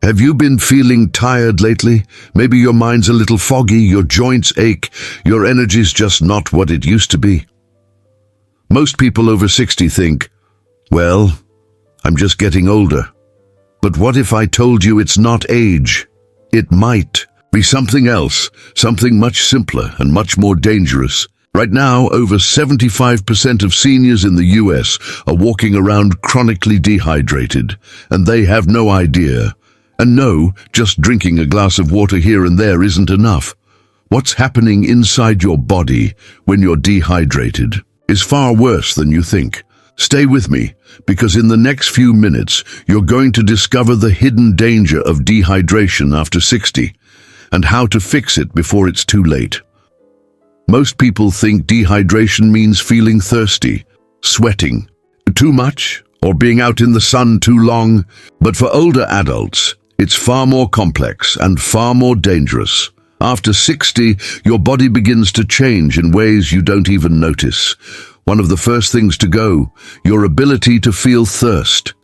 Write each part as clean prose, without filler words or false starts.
Have you been feeling tired lately? Maybe your mind's a little foggy, your joints ache, your energy's just not what it used to be. Most people over 60 think, well, I'm just getting older. But what if I told you it's not age? It might be something else, something much simpler and much more dangerous. Right now, over 75% of seniors in the US are walking around chronically dehydrated, and they have no idea. And no, just drinking a glass of water here and there isn't enough. What's happening inside your body when you're dehydrated is far worse than you think. Stay with me, because in the next few minutes, you're going to discover the hidden danger of dehydration after 60, and how to fix it before it's too late. Most people think dehydration means feeling thirsty, sweating too much, or being out in the sun too long, but for older adults, it's far more complex and far more dangerous. After 60, your body begins to change in ways you don't even notice. One of the first things to go, your ability to feel thirst.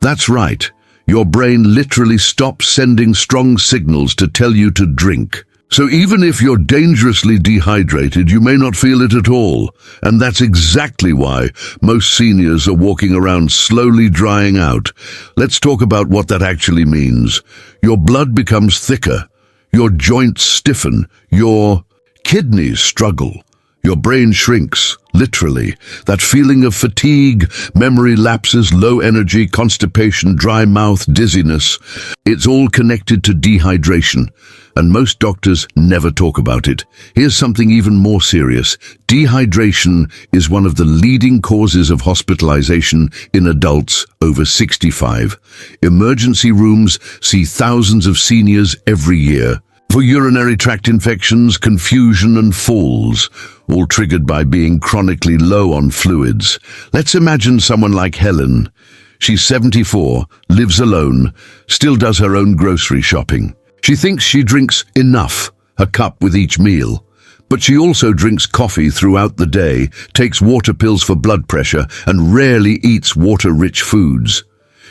That's right, your brain literally stops sending strong signals to tell you to drink. So even if you're dangerously dehydrated, you may not feel it at all. And that's exactly why most seniors are walking around slowly drying out. Let's talk about what that actually means. Your blood becomes thicker, your joints stiffen, your kidneys struggle, your brain shrinks, literally. That feeling of fatigue, memory lapses, low energy, constipation, dry mouth, dizziness, it's all connected to dehydration. And most doctors never talk about it. Here's something even more serious. Dehydration is one of the leading causes of hospitalization in adults over 65. Emergency rooms see thousands of seniors every year for urinary tract infections, confusion and falls, all triggered by being chronically low on fluids. Let's imagine someone like Helen. She's 74, lives alone, still does her own grocery shopping. She thinks she drinks enough, a cup with each meal, but she also drinks coffee throughout the day, takes water pills for blood pressure, and rarely eats water-rich foods.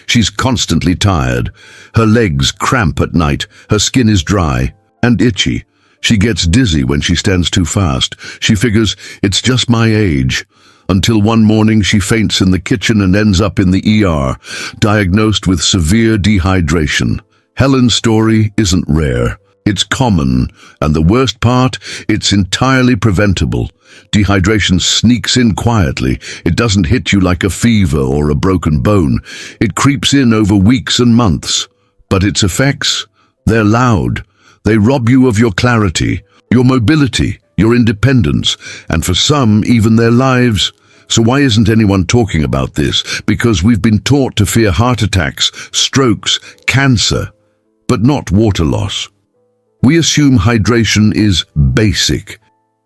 She's constantly tired. Her legs cramp at night, her skin is dry and itchy. She gets dizzy when she stands too fast. She figures, it's just my age. Until one morning she faints in the kitchen and ends up in the ER, diagnosed with severe dehydration. Helen's story isn't rare. It's common, and the worst part, it's entirely preventable. Dehydration sneaks in quietly. It doesn't hit you like a fever or a broken bone. It creeps in over weeks and months. But its effects, they're loud. They rob you of your clarity, your mobility, your independence, and for some, even their lives. So why isn't anyone talking about this? Because we've been taught to fear heart attacks, strokes, cancer, but not water loss. We assume hydration is basic.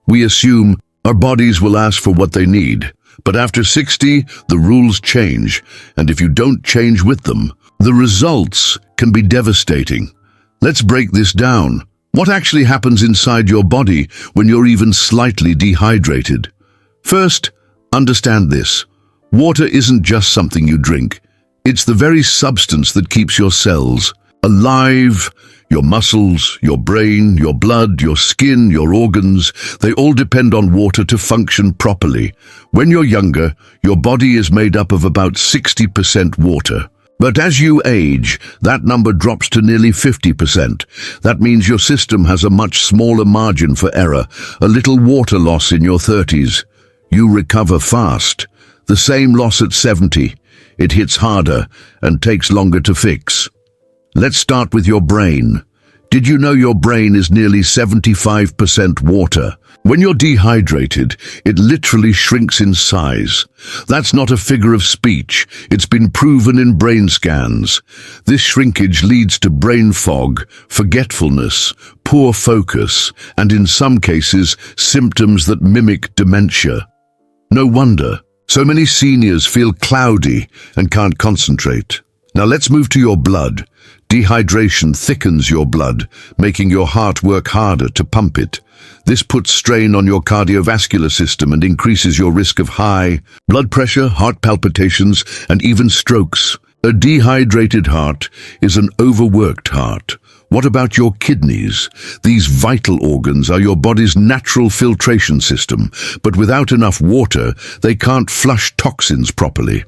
We assume our bodies will ask for what they need. But after 60, the rules change, and if you don't change with them, the results can be devastating. Let's break this down. What actually happens inside your body when you're even slightly dehydrated? First, understand this. Water isn't just something you drink. It's the very substance that keeps your cells alive. Your muscles, your brain, your blood, your skin, your organs, they all depend on water to function properly. When you're younger, your body is made up of about 60% water. But as you age, that number drops to nearly 50%. That means your system has a much smaller margin for error, a little water loss in your 30s. You recover fast. The same loss at 70. It hits harder and takes longer to fix. Let's start with your brain. Did you know your brain is nearly 75% water? When you're dehydrated, it literally shrinks in size. That's not a figure of speech. It's been proven in brain scans. This shrinkage leads to brain fog, forgetfulness, poor focus, and in some cases, symptoms that mimic dementia. No wonder so many seniors feel cloudy and can't concentrate. Now let's move to your blood. Dehydration thickens your blood, making your heart work harder to pump it. This puts strain on your cardiovascular system and increases your risk of high blood pressure, heart palpitations, and even strokes. A dehydrated heart is an overworked heart. What about your kidneys? These vital organs are your body's natural filtration system, but without enough water, they can't flush toxins properly.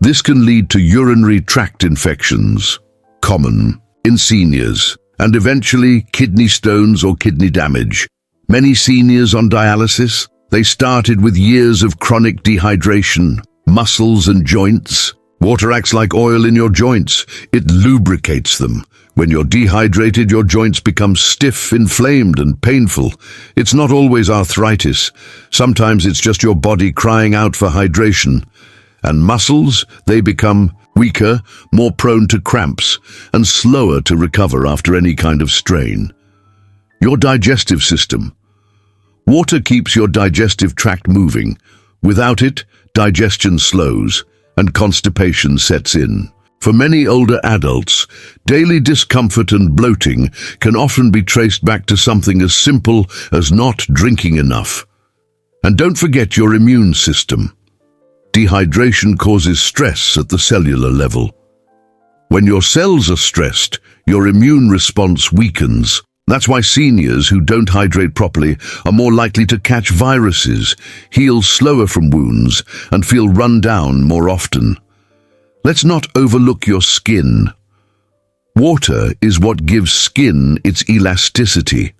This can lead to urinary tract infections, common in seniors, and eventually kidney stones or kidney damage. Many seniors on dialysis, they started with years of chronic dehydration, muscles and joints. Water acts like oil in your joints. It lubricates them. When you're dehydrated, your joints become stiff, inflamed, and painful. It's not always arthritis. Sometimes it's just your body crying out for hydration. And muscles, they become weaker, more prone to cramps, and slower to recover after any kind of strain. Your digestive system. Water keeps your digestive tract moving. Without it, digestion slows, and constipation sets in. For many older adults, daily discomfort and bloating can often be traced back to something as simple as not drinking enough. And don't forget your immune system. Dehydration causes stress at the cellular level. When your cells are stressed, your immune response weakens. That's why seniors who don't hydrate properly are more likely to catch viruses, heal slower from wounds, and feel run down more often. Let's not overlook your skin. Water is what gives skin its elasticity.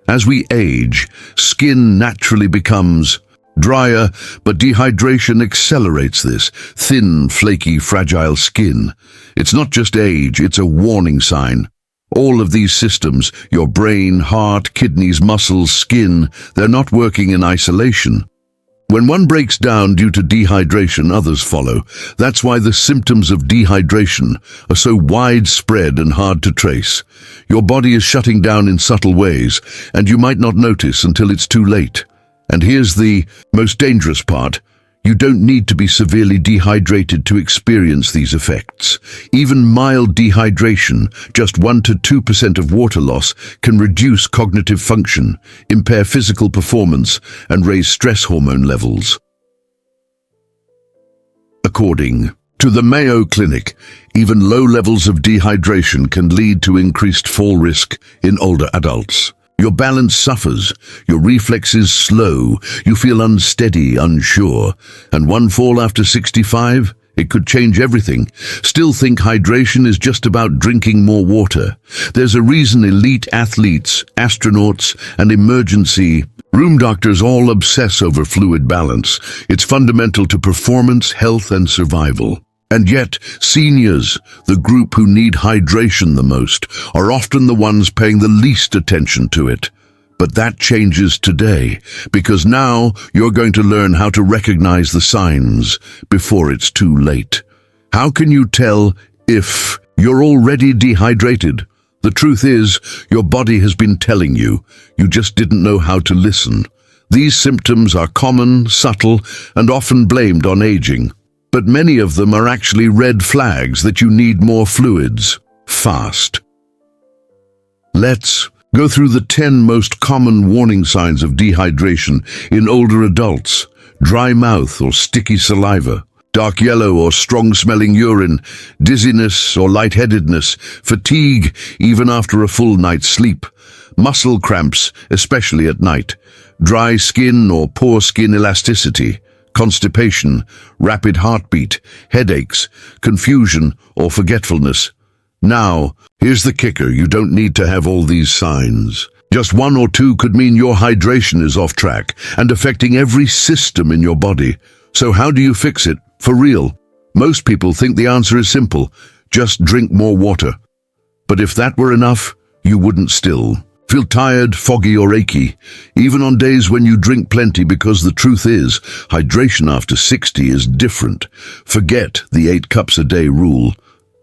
As we age, skin naturally becomes drier, but dehydration accelerates this. Thin, flaky, fragile skin. It's not just age, it's a warning sign. All of these systems, your brain, heart, kidneys, muscles, skin, they're not working in isolation. When one breaks down due to dehydration, others follow. That's why the symptoms of dehydration are so widespread and hard to trace. Your body is shutting down in subtle ways, and you might not notice until it's too late. And here's the most dangerous part. You don't need to be severely dehydrated to experience these effects. Even mild dehydration, just 1 to 2% of water loss, can reduce cognitive function, impair physical performance, and raise stress hormone levels. According to the Mayo Clinic, even low levels of dehydration can lead to increased fall risk in older adults. Your balance suffers, your reflexes slow, you feel unsteady, unsure, and one fall after 65, it could change everything. Still think hydration is just about drinking more water. There's a reason elite athletes, astronauts, and emergency room doctors all obsess over fluid balance. It's fundamental to performance, health, and survival. And yet, seniors, the group who need hydration the most, are often the ones paying the least attention to it. But that changes today, because now you're going to learn how to recognize the signs before it's too late. How can you tell if you're already dehydrated? The truth is, your body has been telling you. You just didn't know how to listen. These symptoms are common, subtle, and often blamed on aging. But many of them are actually red flags that you need more fluids, fast. Let's go through the 10 most common warning signs of dehydration in older adults. Dry mouth or sticky saliva, dark yellow or strong-smelling urine, dizziness or lightheadedness, fatigue even after a full night's sleep, muscle cramps, especially at night, dry skin or poor skin elasticity, constipation, rapid heartbeat, headaches, confusion, or forgetfulness. Now, here's the kicker. You don't need to have all these signs. Just 1 or 2 could mean your hydration is off track and affecting every system in your body. So how do you fix it? For real? Most people think the answer is simple. Just drink more water. But if that were enough, you wouldn't still feel tired, foggy, or achy, even on days when you drink plenty, because the truth is, hydration after 60 is different. Forget the 8 cups a day rule.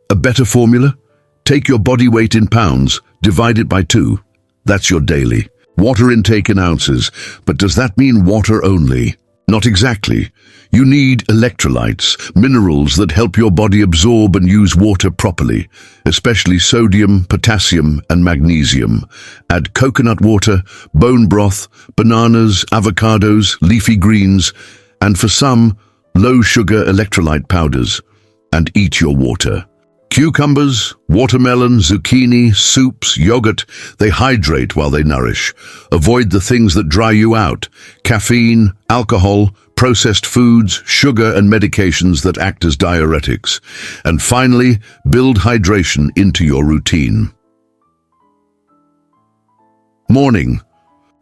A better formula? Take your body weight in pounds, divide it by 2. That's your daily water intake in ounces. But does that mean water only? Not exactly. You need electrolytes, minerals that help your body absorb and use water properly, especially sodium, potassium, and magnesium. Add coconut water, bone broth, bananas, avocados, leafy greens, and for some, low-sugar electrolyte powders. and eat your water. Cucumbers, watermelon, zucchini, soups, yogurt, they hydrate while they nourish. Avoid the things that dry you out: caffeine, alcohol, processed foods, sugar and medications that act as diuretics. And finally, build hydration into your routine. Morning.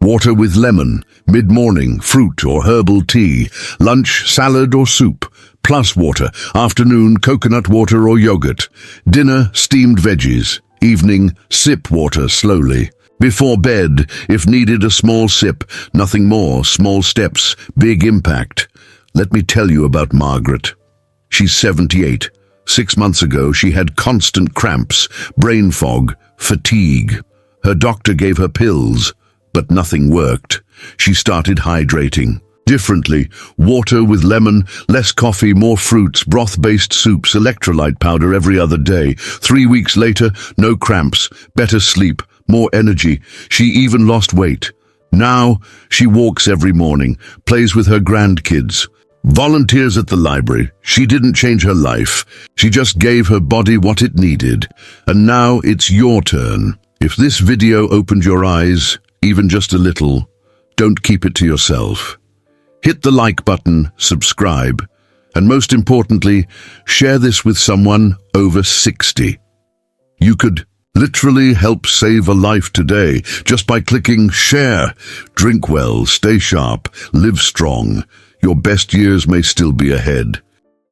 Water with lemon. Mid-morning, fruit or herbal tea. Lunch, salad or soup, plus water. Afternoon, coconut water or yogurt. Dinner, steamed veggies. Evening, sip water slowly. Before bed, if needed, a small sip. Nothing more. Small steps, big impact. Let me tell you about Margaret. She's 78. 6 months ago, she had constant cramps, brain fog, fatigue. Her doctor gave her pills, but nothing worked. She started hydrating differently. Water with lemon, less coffee, more fruits, broth-based soups, electrolyte powder every other day. 3 weeks later, no cramps, better sleep, more energy. She even lost weight. Now, she walks every morning, plays with her grandkids, volunteers at the library. She didn't change her life. She just gave her body what it needed. And now it's your turn. If this video opened your eyes, even just a little, don't keep it to yourself. Hit the like button, subscribe, and most importantly, share this with someone over 60. You could literally help save a life today just by clicking share. Drink well, stay sharp, live strong. Your best years may still be ahead.